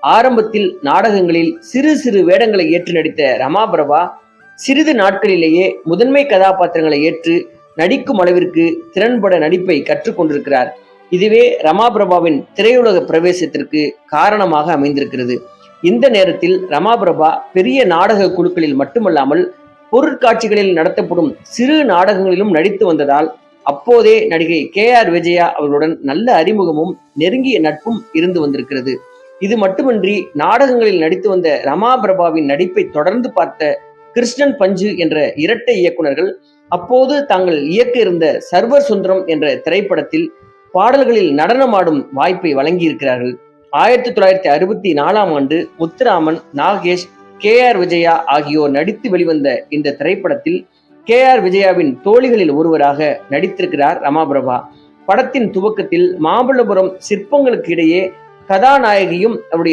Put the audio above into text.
ஆரம்பத்தில் நாடகங்களில் சிறு சிறு வேடங்களை ஏற்று நடித்த ரமா பிரபா சிறிது நாட்களிலேயே முதன்மை கதாபாத்திரங்களை ஏற்று நடிக்கும் அளவிற்கு திறன்பட நடிப்பை கற்றுக்கொண்டிருக்கிறார். இதுவே ரமா பிரபாவின் திரையுலக பிரவேசத்திற்கு காரணமாக அமைந்திருக்கிறது. இந்த நேரத்தில் ரமா பிரபா பெரிய நாடக குழுக்களில் மட்டுமல்லாமல் பொருட்காட்சிகளில் நடத்தப்படும் சிறு நாடகங்களிலும் நடித்து வந்ததால் அப்போதே நடிகை KR விஜயா அவர்களுடன் நல்ல அறிமுகமும் நெருங்கிய நட்பும் இருந்து வந்திருக்கிறது. இது மட்டுமின்றி நாடகங்களில் நடித்து வந்த ரமா பிரபாவின் நடிப்பை தொடர்ந்து பார்த்த கிருஷ்ணன் பஞ்சு என்ற இரட்டை இயக்குனர்கள் அப்போது தாங்கள் இயக்க இருந்த சர்வர் சுந்தரம் என்ற திரைப்படத்தில் பாடல்களில் நடனமாடும் வாய்ப்பை வழங்கியிருக்கிறார்கள். 1964 முத்துராமன், நாகேஷ், KR விஜயா ஆகியோர் நடித்து வெளிவந்த இந்த திரைப்படத்தில் KR விஜயாவின் தோழிகளில் ஒருவராக நடித்திருக்கிறார் ரமா பிரபா. படத்தின் துவக்கத்தில் மாமல்லபுரம் சிற்பங்களுக்கு இடையே கதாநாயகியும் அவருடைய